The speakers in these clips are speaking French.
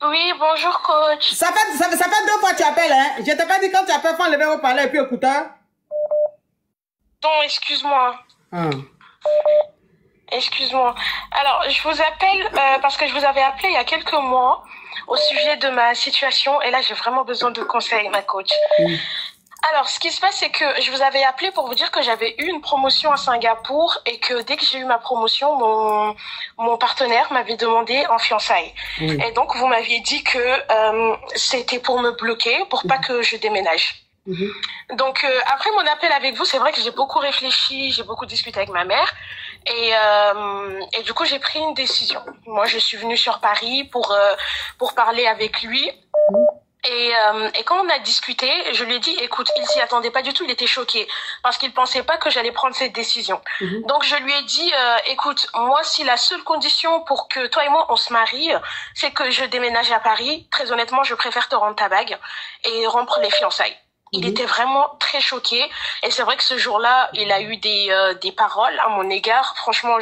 Oui, bonjour coach. Ça fait 2 fois que tu appelles, hein. Je t'ai pas dit quand tu appelles, faut enlever vos parler et puis écouteur. Non, excuse-moi. Ah. Excuse-moi. Alors, je vous appelle parce que je vous avais appelé il y a quelques mois au sujet de ma situation et là, j'ai vraiment besoin de conseils, ma coach. Alors, ce qui se passe, c'est que je vous avais appelé pour vous dire que j'avais eu une promotion à Singapour et que dès que j'ai eu ma promotion, mon partenaire m'avait demandé en fiançailles. Oui. Et donc, vous m'aviez dit que c'était pour me bloquer, pour pas que je déménage. Donc, après mon appel avec vous, c'est vrai que j'ai beaucoup réfléchi, j'ai beaucoup discuté avec ma mère et du coup, j'ai pris une décision. Moi, je suis venue sur Paris pour parler avec lui. Et quand on a discuté, je lui ai dit, écoute, il s'y attendait pas du tout, il était choqué parce qu'il pensait pas que j'allais prendre cette décision. Donc je lui ai dit, écoute, moi si la seule condition pour que toi et moi on se marie, c'est que je déménage à Paris, très honnêtement, je préfère te rendre ta bague et rompre les fiançailles. Il était vraiment très choqué et c'est vrai que ce jour-là, il a eu des paroles à mon égard. Franchement,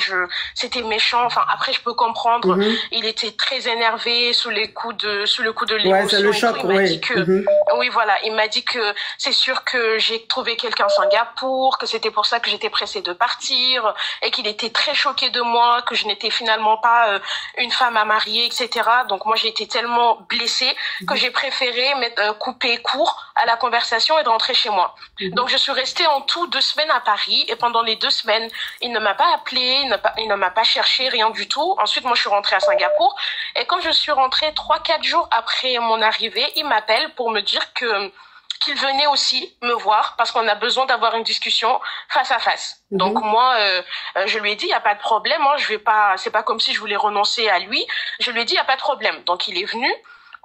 c'était méchant. Enfin, après, je peux comprendre. Il était très énervé sous le coup de l'émotion. Ouais, c'est le choc, Il m'a dit que, oui, voilà, il m'a dit que c'est sûr que j'ai trouvé quelqu'un à Singapour, que c'était pour ça que j'étais pressée de partir et qu'il était très choqué de moi, que je n'étais finalement pas une femme à marier, etc. Donc moi, j'ai été tellement blessée que j'ai préféré couper court à la conversation et de rentrer chez moi. Donc je suis restée en tout 2 semaines à Paris et pendant les 2 semaines, il ne m'a pas appelé, il ne m'a pas cherché, rien du tout. Ensuite, moi, je suis rentrée à Singapour et quand je suis rentrée 3-4 jours après mon arrivée, il m'appelle pour me dire qu'il venait aussi me voir parce qu'on a besoin d'avoir une discussion face à face. Donc moi, je lui ai dit, il y a pas de problème, hein, je vais pas, c'est pas comme si je voulais renoncer à lui. Je lui ai dit, il y a pas de problème. Donc il est venu.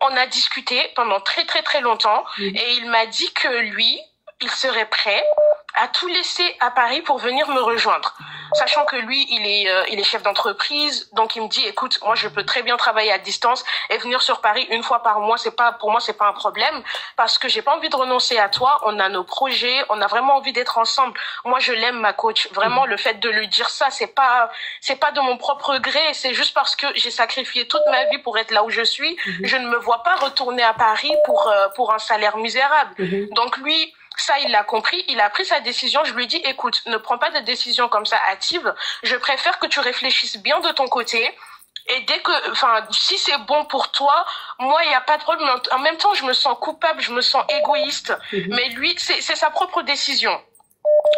On a discuté pendant très très très longtemps et il m'a dit que lui, il serait prêt à tout laisser à Paris pour venir me rejoindre. Sachant que lui, il est chef d'entreprise, donc il me dit, écoute, moi je peux très bien travailler à distance et venir sur Paris une fois par mois, pour moi c'est pas un problème parce que j'ai pas envie de renoncer à toi, on a nos projets, on a vraiment envie d'être ensemble. Moi je l'aime ma coach, vraiment le fait de lui dire ça, c'est pas de mon propre gré, c'est juste parce que j'ai sacrifié toute ma vie pour être là où je suis, je ne me vois pas retourner à Paris pour un salaire misérable. Donc lui, ça, il l'a compris, il a pris sa décision. Je lui ai dit, écoute, ne prends pas de décision comme ça hâtive. Je préfère que tu réfléchisses bien de ton côté. Et si c'est bon pour toi, moi, il n'y a pas de problème. En même temps, je me sens coupable, je me sens égoïste. Mais lui, c'est sa propre décision.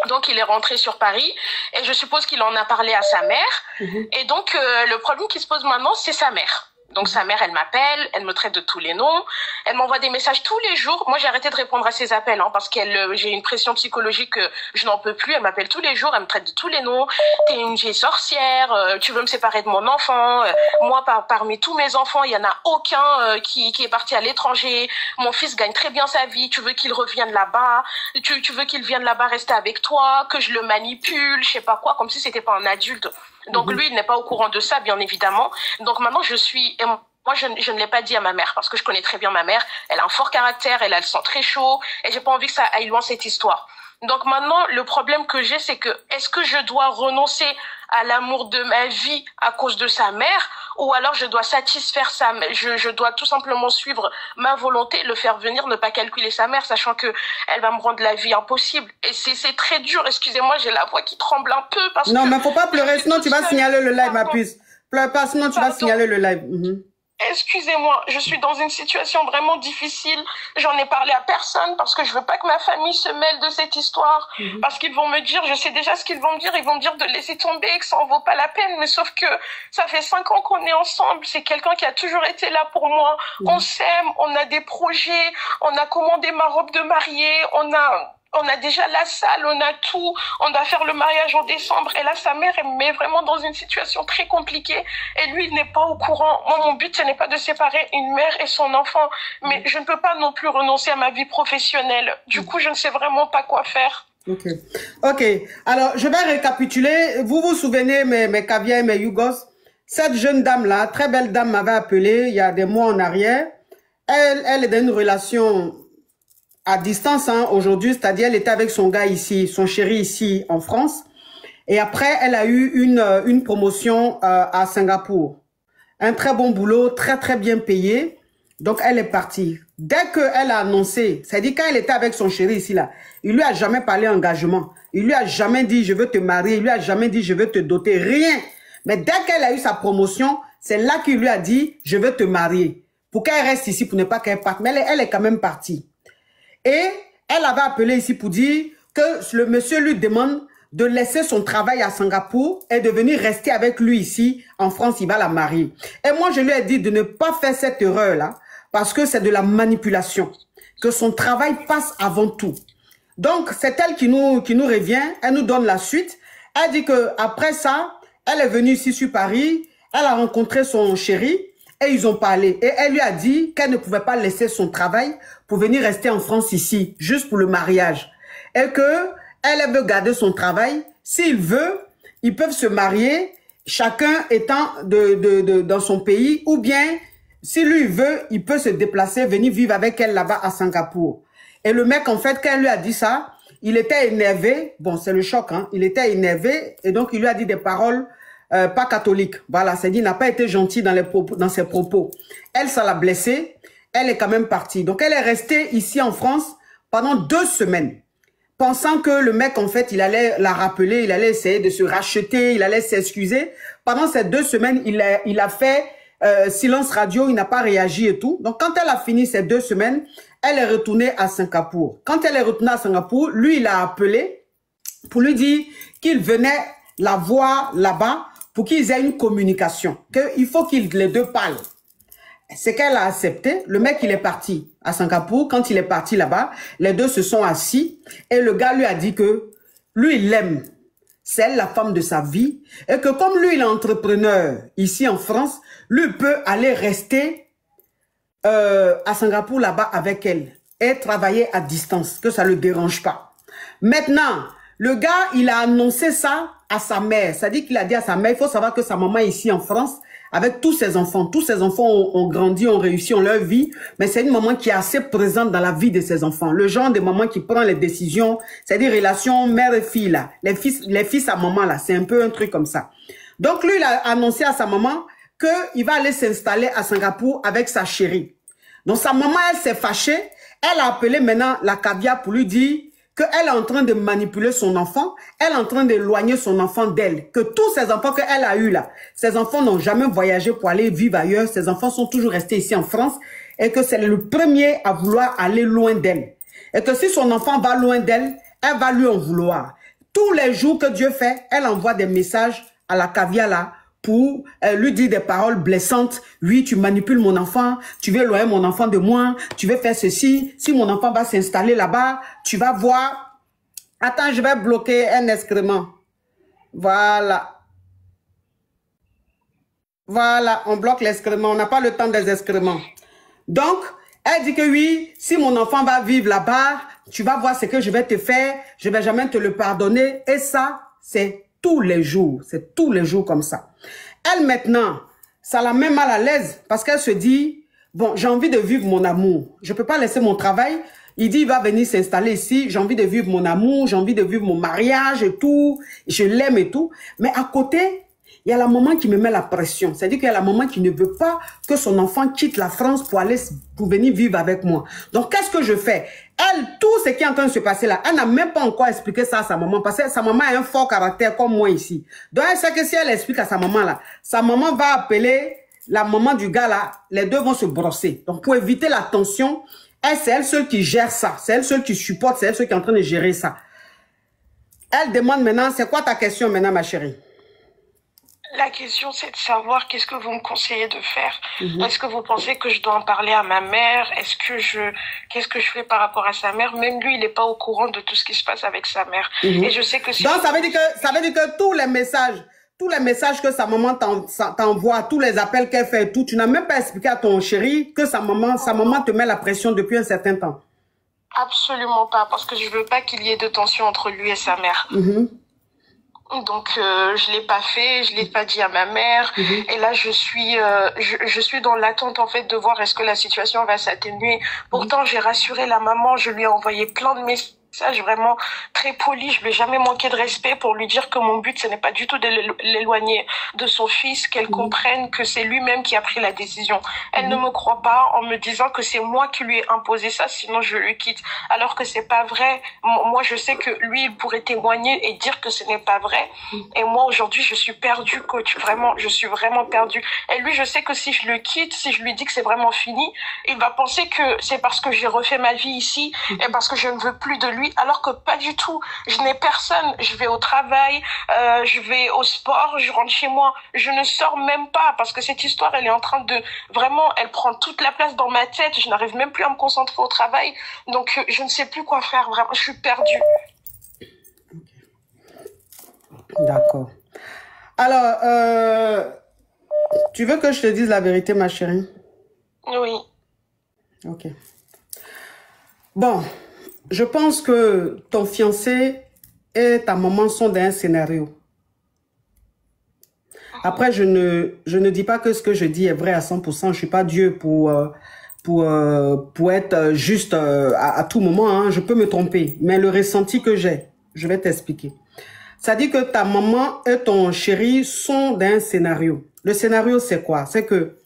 Donc, il est rentré sur Paris et je suppose qu'il en a parlé à sa mère. Et donc, le problème qui se pose maintenant, c'est sa mère. Donc sa mère, elle m'appelle, elle me traite de tous les noms, elle m'envoie des messages tous les jours. Moi, j'ai arrêté de répondre à ses appels parce j'ai une pression psychologique que je n'en peux plus. Elle m'appelle tous les jours, elle me traite de tous les noms. T'es une vieille sorcière, tu veux me séparer de mon enfant. Moi, parmi tous mes enfants, il y en a aucun qui est parti à l'étranger. Mon fils gagne très bien sa vie. Tu veux qu'il revienne là-bas, tu veux qu'il vienne là-bas rester avec toi, que je le manipule, je sais pas quoi, comme si c'était pas un adulte. Donc lui, il n'est pas au courant de ça, bien évidemment. Donc maintenant, moi, je ne l'ai pas dit à ma mère parce que je connais très bien ma mère. Elle a un fort caractère, elle a le sang très chaud et j'ai pas envie que ça aille loin cette histoire. Donc maintenant, le problème que j'ai, c'est que est-ce que je dois renoncer à l'amour de ma vie à cause de sa mère ou alors je dois satisfaire je dois tout simplement suivre ma volonté, le faire venir, ne pas calculer sa mère, sachant que elle va me rendre la vie impossible. Et c'est très dur, excusez-moi, j'ai la voix qui tremble un peu parce non, que... mais faut pas pleurer, sinon tu vas signaler le live, ma puce. Pleure pas, sinon tu vas signaler le live. Excusez-moi, je suis dans une situation vraiment difficile. J'en ai parlé à personne parce que je veux pas que ma famille se mêle de cette histoire. Parce qu'ils vont me dire, je sais déjà ce qu'ils vont me dire, ils vont me dire de laisser tomber, que ça en vaut pas la peine. Mais sauf que ça fait 5 ans qu'on est ensemble. C'est quelqu'un qui a toujours été là pour moi. On s'aime, on a des projets, on a commandé ma robe de mariée, on a déjà la salle, on a tout. On doit faire le mariage en décembre. Et là, sa mère, elle me met vraiment dans une situation très compliquée. Et lui, il n'est pas au courant. Moi, mon but, ce n'est pas de séparer une mère et son enfant. Mais je ne peux pas non plus renoncer à ma vie professionnelle. Du coup, je ne sais vraiment pas quoi faire. Ok. Alors, je vais récapituler. Vous vous souvenez, mes caviars et mes yougos, cette jeune dame-là, très belle dame, m'avait appelé il y a des mois en arrière. Elle est dans une relation à distance aujourd'hui, c'est-à-dire elle était avec son gars ici, son chéri ici en France. Et après, elle a eu une promotion à Singapour. Un très bon boulot, très très bien payé. Donc, elle est partie. Dès qu'elle a annoncé, c'est-à-dire quand elle était avec son chéri ici, là, il lui a jamais parlé engagement. Il lui a jamais dit, je veux te marier. Il lui a jamais dit, je veux te doter. Rien. Mais dès qu'elle a eu sa promotion, c'est là qu'il lui a dit, je veux te marier. Pour qu'elle reste ici, pour ne pas qu'elle parte. Mais elle est quand même partie. Et elle avait appelé ici pour dire que le monsieur lui demande de laisser son travail à Singapour et de venir rester avec lui ici en France, il va la marier. Et moi, je lui ai dit de ne pas faire cette erreur-là parce que c'est de la manipulation, que son travail passe avant tout. Donc, c'est elle qui nous revient, elle nous donne la suite. Elle dit que après ça, elle est venue ici sur Paris, elle a rencontré son chéri et ils ont parlé. Et elle lui a dit qu'elle ne pouvait pas laisser son travail pour venir rester en France ici, juste pour le mariage. Et que elle veut garder son travail. S'il veut, ils peuvent se marier, chacun étant dans son pays, ou bien, si lui veut, il peut se déplacer, venir vivre avec elle là-bas à Singapour. Et le mec, en fait, quand elle lui a dit ça, il était énervé. Bon, c'est le choc, hein. Il était énervé et donc il lui a dit des paroles pas catholiques. Voilà, c'est dit, il n'a pas été gentil dans ses propos. Elle, ça l'a blessée. Elle est quand même partie. Donc, elle est restée ici en France pendant 2 semaines. Pensant que le mec, en fait, il allait la rappeler, il allait essayer de se racheter, il allait s'excuser. Pendant ces 2 semaines, il a fait silence radio, il n'a pas réagi et tout. Donc, quand elle a fini ces 2 semaines, elle est retournée à Singapour. Quand elle est retournée à Singapour, lui, il a appelé pour lui dire qu'il venait la voir là-bas pour qu'ils aient une communication, qu'il faut qu'ils les deux parlent. C'est qu'elle a accepté. Le mec, il est parti à Singapour. Quand il est parti là-bas, les deux se sont assis et le gars lui a dit que lui, il l'aime. C'est elle la femme de sa vie et que comme lui, il est entrepreneur ici en France, lui peut aller rester à Singapour là-bas avec elle et travailler à distance, que ça ne le dérange pas. Maintenant, le gars, il a annoncé ça à sa mère. C'est-à-dire qu'il a dit à sa mère, il faut savoir que sa maman est ici en France avec tous ses enfants. Tous ses enfants ont grandi, ont réussi, ont leur vie, mais c'est une maman qui est assez présente dans la vie de ses enfants. Le genre de maman qui prend les décisions, c'est-à-dire relation mère et fille là. Les fils à maman là, c'est un peu un truc comme ça. Donc lui, il a annoncé à sa maman qu'il va aller s'installer à Singapour avec sa chérie. Donc sa maman, elle s'est fâchée. Elle a appelé maintenant la caviar pour lui dire qu'elle est en train de manipuler son enfant, elle est en train d'éloigner son enfant d'elle, que tous ces enfants qu'elle a eus là, ces enfants n'ont jamais voyagé pour aller vivre ailleurs, ces enfants sont toujours restés ici en France, et que c'est le premier à vouloir aller loin d'elle. Et que si son enfant va loin d'elle, elle va lui en vouloir. Tous les jours que Dieu fait, elle envoie des messages à la caviar là, pour lui dire des paroles blessantes. Oui, tu manipules mon enfant, tu veux éloigner mon enfant de moi, tu veux faire ceci. Si mon enfant va s'installer là-bas, tu vas voir. Attends, je vais bloquer un excrément. Voilà. Voilà, on bloque l'excrément. On n'a pas le temps des excréments. Donc, elle dit que oui, si mon enfant va vivre là-bas, tu vas voir ce que je vais te faire. Je ne vais jamais te le pardonner. Et ça, c'est tous les jours. C'est tous les jours comme ça. Elle, maintenant, ça la met mal à l'aise parce qu'elle se dit, bon, j'ai envie de vivre mon amour. Je ne peux pas laisser mon travail. Il dit, il va venir s'installer ici. J'ai envie de vivre mon amour. J'ai envie de vivre mon mariage et tout. Je l'aime et tout. Mais à côté, il y a la maman qui me met la pression. C'est-à-dire qu'il y a la maman qui ne veut pas que son enfant quitte la France pour venir vivre avec moi. Donc, qu'est-ce que je fais? Elle, tout ce qui est en train de se passer là, elle n'a même pas encore expliqué ça à sa maman parce que sa maman a un fort caractère comme moi ici. Donc, elle sait que si elle explique à sa maman là, sa maman va appeler la maman du gars là, les deux vont se brosser. Donc, pour éviter la tension, c'est elle seule qui gère ça. C'est elle seule qui supporte, c'est elle seule qui est en train de gérer ça. Elle demande maintenant, c'est quoi ta question maintenant, ma chérie? La question, c'est de savoir qu'est-ce que vous me conseillez de faire. Est-ce que vous pensez que je dois en parler à ma mère? Qu'est-ce que je fais par rapport à sa mère? Même lui, il n'est pas au courant de tout ce qui se passe avec sa mère. Et je sais que si... Donc, ça veut dire que tous les messages que sa maman t'envoie, tous les appels qu'elle fait et tout, tu n'as même pas expliqué à ton chéri que sa maman te met la pression depuis un certain temps. Absolument pas, parce que je veux pas qu'il y ait de tension entre lui et sa mère. Donc je l'ai pas fait, je l'ai pas dit à ma mère, et là je suis dans l'attente en fait de voir est-ce que la situation va s'atténuer. Pourtant j'ai rassuré la maman, je lui ai envoyé plein de messages message vraiment très poli. Je vais jamais manquer de respect pour lui dire que mon but, ce n'est pas du tout de l'éloigner de son fils, qu'elle comprenne que c'est lui-même qui a pris la décision. Elle ne me croit pas en me disant que c'est moi qui lui ai imposé ça, sinon je le quitte. Alors que c'est pas vrai. Moi, je sais que lui, il pourrait témoigner et dire que ce n'est pas vrai. Et moi, aujourd'hui, je suis perdue, coach. Vraiment, je suis vraiment perdue. Et lui, je sais que si je le quitte, si je lui dis que c'est vraiment fini, il va penser que c'est parce que j'ai refait ma vie ici et parce que je ne veux plus de lui, alors que pas du tout. Je n'ai personne. Je vais au travail, je vais au sport, je rentre chez moi. Je ne sors même pas parce que cette histoire, elle est en train de vraiment, elle prend toute la place dans ma tête. Je n'arrive même plus à me concentrer au travail. Donc, je ne sais plus quoi faire. Vraiment, je suis perdue. D'accord. Alors, tu veux que je te dise la vérité, ma chérie? Oui. Ok. Bon, je pense que ton fiancé et ta maman sont dans un scénario. Après, je ne dis pas que ce que je dis est vrai à 100%. Je ne suis pas Dieu pour être juste à tout moment. Hein. Je peux me tromper. Mais le ressenti que j'ai, je vais t'expliquer. Ça dit que ta maman et ton chéri sont dans un scénario. Le scénario, c'est quoi? C'est que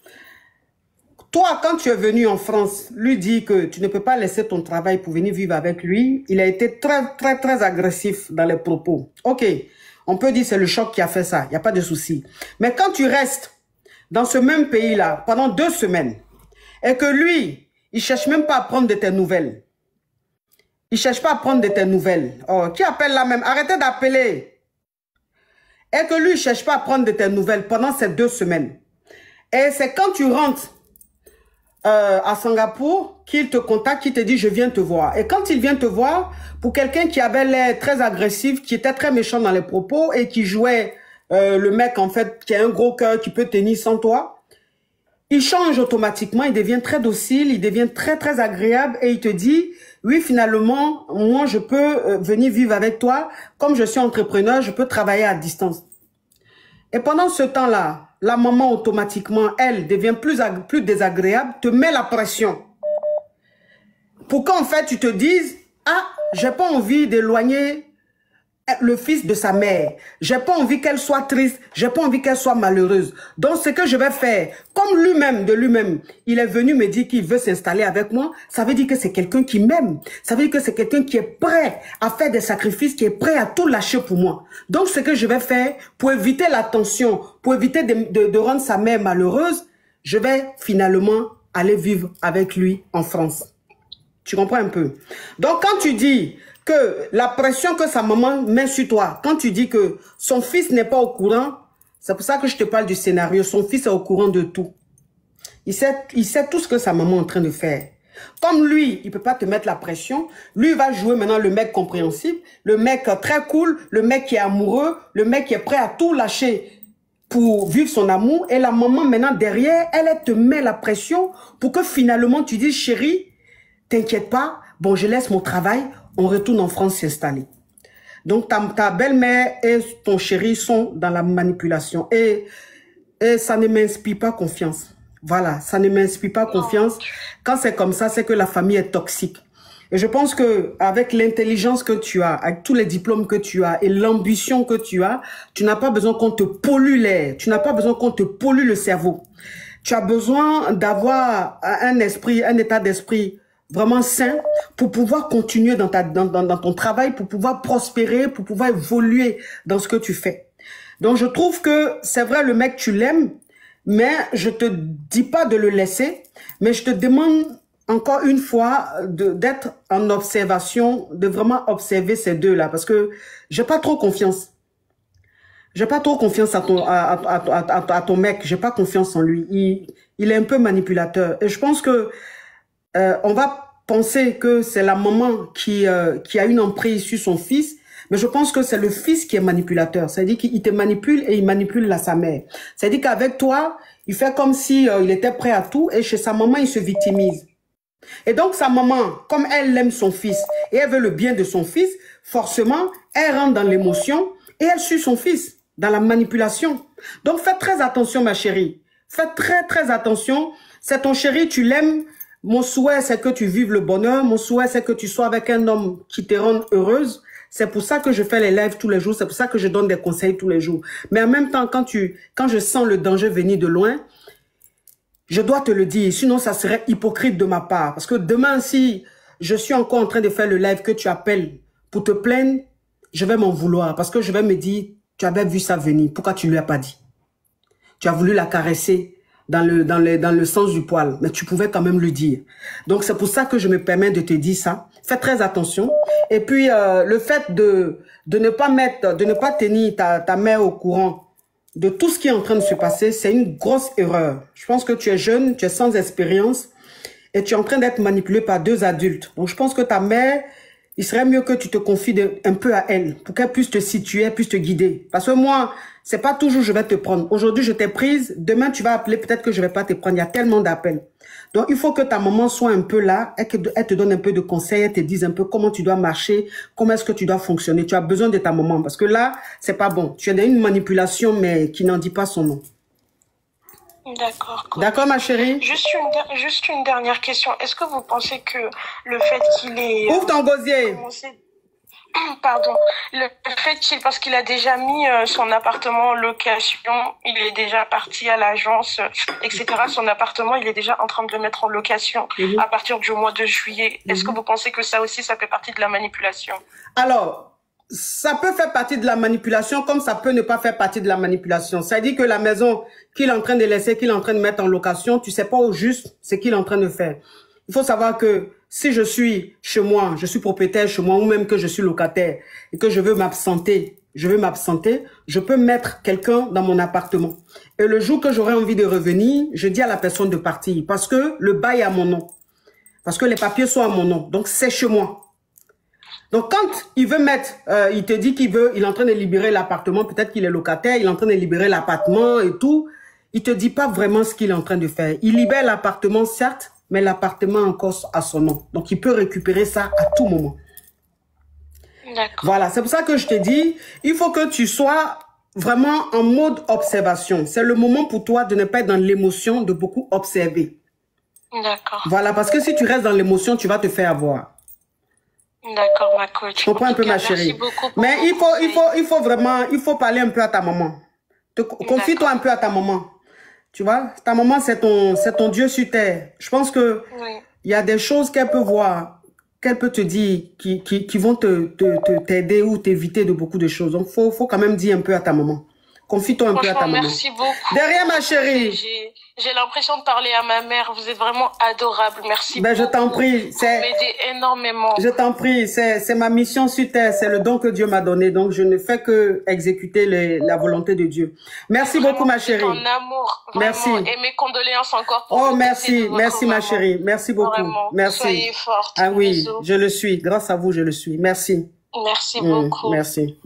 toi, quand tu es venu en France, lui dit que tu ne peux pas laisser ton travail pour venir vivre avec lui. Il a été très agressif dans les propos. Ok, on peut dire que c'est le choc qui a fait ça. Il n'y a pas de souci. Mais quand tu restes dans ce même pays-là pendant 2 semaines et que lui, il cherche même pas à prendre de tes nouvelles. Il cherche pas à prendre de tes nouvelles. Oh, qui appelle là même? Arrêtez d'appeler. Et que lui, il cherche pas à prendre de tes nouvelles pendant ces 2 semaines. Et c'est quand tu rentres à Singapour qu'il te contacte, qu'il te dit je viens te voir. Et quand il vient te voir, pour quelqu'un qui avait l'air très agressif, qui était très méchant dans les propos et qui jouait le mec en fait qui a un gros cœur qui peut tenir sans toi, il change automatiquement, il devient très docile, il devient très agréable et il te dit oui finalement moi je peux venir vivre avec toi, comme je suis entrepreneur, je peux travailler à distance. Et pendant ce temps-là, la maman automatiquement, elle devient plus désagréable, te met la pression. Pour qu'en fait tu te dises, ah, j'ai pas envie d'éloigner le fils de sa mère. J'ai pas envie qu'elle soit triste, j'ai pas envie qu'elle soit malheureuse. Donc ce que je vais faire, comme lui-même, de lui-même, il est venu me dire qu'il veut s'installer avec moi, ça veut dire que c'est quelqu'un qui m'aime. Ça veut dire que c'est quelqu'un qui est prêt à faire des sacrifices, qui est prêt à tout lâcher pour moi. Donc ce que je vais faire, pour éviter la tension, pour éviter de rendre sa mère malheureuse, je vais finalement aller vivre avec lui en France. Tu comprends un peu? Donc quand tu dis que la pression que sa maman met sur toi, quand tu dis que son fils n'est pas au courant, c'est pour ça que je te parle du scénario, son fils est au courant de tout. Il sait tout ce que sa maman est en train de faire. Comme lui, il ne peut pas te mettre la pression, lui il va jouer maintenant le mec compréhensible, le mec très cool, le mec qui est amoureux, le mec qui est prêt à tout lâcher pour vivre son amour. Et la maman maintenant derrière, elle te met la pression pour que finalement tu dises chérie, t'inquiète pas, bon je laisse mon travail, on retourne en France s'installer. Donc ta belle-mère et ton chéri sont dans la manipulation. Et ça ne m'inspire pas confiance. Voilà, ça ne m'inspire pas confiance. Quand c'est comme ça, c'est que la famille est toxique. Et je pense que avec l'intelligence que tu as, avec tous les diplômes que tu as et l'ambition que tu as, tu n'as pas besoin qu'on te pollue l'air. Tu n'as pas besoin qu'on te pollue le cerveau. Tu as besoin d'avoir un état d'esprit vraiment sain pour pouvoir continuer dans ton travail, pour pouvoir prospérer, pour pouvoir évoluer dans ce que tu fais. Donc, je trouve que c'est vrai, le mec, tu l'aimes, mais je te dis pas de le laisser, mais je te demande encore une fois d'être en observation, de vraiment observer ces deux-là, parce que j'ai pas trop confiance. J'ai pas trop confiance à ton mec, j'ai pas confiance en lui. Il est un peu manipulateur. Et je pense que on va penser que c'est la maman qui a une emprise sur son fils, mais je pense que c'est le fils qui est manipulateur. C'est-à-dire qu'il te manipule et il manipule sa mère. C'est-à-dire qu'avec toi, il fait comme si il était prêt à tout et chez sa maman, il se victimise. Et donc sa maman, comme elle aime son fils et elle veut le bien de son fils, forcément, elle rentre dans l'émotion et elle suit son fils dans la manipulation. Donc fais très attention ma chérie. Fais très attention. C'est ton chéri, tu l'aimes. Mon souhait, c'est que tu vives le bonheur. Mon souhait, c'est que tu sois avec un homme qui te rende heureuse. C'est pour ça que je fais les lives tous les jours. C'est pour ça que je donne des conseils tous les jours. Mais en même temps, quand je sens le danger venir de loin, je dois te le dire. Sinon, ça serait hypocrite de ma part. Parce que demain, si je suis encore en train de faire le live que tu appelles pour te plaindre, je vais m'en vouloir. Parce que je vais me dire, tu avais vu ça venir. Pourquoi tu lui as pas dit? Tu as voulu la caresser dans le sens du poil, mais tu pouvais quand même le dire. Donc, c'est pour ça que je me permets de te dire ça. Fais très attention. Et puis, le fait de ne pas tenir ta mère au courant de tout ce qui est en train de se passer, c'est une grosse erreur. Je pense que tu es jeune, tu es sans expérience et tu es en train d'être manipulé par deux adultes. Donc, je pense que ta mère, il serait mieux que tu te confies un peu à elle pour qu'elle puisse te situer, puisse te guider. Parce que moi, c'est pas toujours je vais te prendre. Aujourd'hui, je t'ai prise. Demain, tu vas appeler. Peut-être que je vais pas te prendre. Il y a tellement d'appels. Donc, il faut que ta maman soit un peu là. Elle te donne un peu de conseils. Elle te dise un peu comment tu dois marcher. Comment est-ce que tu dois fonctionner. Tu as besoin de ta maman. Parce que là, c'est pas bon. Tu es dans une manipulation, mais qui n'en dit pas son nom. D'accord. D'accord, ma chérie? Juste une dernière question. Est-ce que vous pensez que le fait qu'il ait... Ouvre ton gosier. Pardon. Le fait parce qu'il a déjà mis son appartement en location, il est déjà parti à l'agence, etc. Son appartement, il est déjà en train de le mettre en location à partir du mois de juillet. Est-ce que vous pensez que ça aussi, ça fait partie de la manipulation? Alors, ça peut faire partie de la manipulation comme ça peut ne pas faire partie de la manipulation. Ça dit que la maison qu'il est en train de laisser, qu'il est en train de mettre en location, tu sais pas au juste ce qu'il est en train de faire. Il faut savoir que si je suis chez moi, je suis propriétaire chez moi ou même que je suis locataire et que je veux m'absenter, je peux mettre quelqu'un dans mon appartement. Et le jour que j'aurai envie de revenir, je dis à la personne de partir parce que le bail est à mon nom. Parce que les papiers sont à mon nom. Donc, c'est chez moi. Donc, quand il veut mettre, il te dit il est en train de libérer l'appartement, peut-être qu'il est locataire, il est en train de libérer l'appartement et tout, il te dit pas vraiment ce qu'il est en train de faire. Il libère l'appartement, certes, mais l'appartement encore à son nom. Donc, il peut récupérer ça à tout moment. D'accord. Voilà, c'est pour ça que je te dis, il faut que tu sois vraiment en mode observation. C'est le moment pour toi de ne pas être dans l'émotion, de beaucoup observer. D'accord. Voilà, parce que si tu restes dans l'émotion, tu vas te faire avoir. D'accord, ma coach. Je comprends un peu, ma chérie. Mais il faut vraiment parler un peu à ta maman. Confie-toi un peu à ta maman. Tu vois, ta maman, c'est ton Dieu sur terre. Je pense que il y a des choses qu'elle peut voir, qu'elle peut te dire, qui vont t'aider ou t'éviter de beaucoup de choses. Donc, faut quand même dire un peu à ta maman. Confie-toi un peu à ta maman. Merci beaucoup. Derrière, ma chérie. J'ai l'impression de parler à ma mère. Vous êtes vraiment adorable. Merci beaucoup. Je t'en prie. Vous m'aidez énormément. Je t'en prie. C'est ma mission sur terre. C'est le don que Dieu m'a donné. Donc, je ne fais que exécuter la volonté de Dieu. Merci beaucoup, ma chérie. En amour. Vraiment. Merci. Et mes condoléances encore pour Oh, merci. Merci, ma chérie. Merci beaucoup. Vraiment. Merci. Soyez forte. Ah oui, Bisous. je le suis. Grâce à vous, je le suis. Merci. Merci beaucoup. Merci.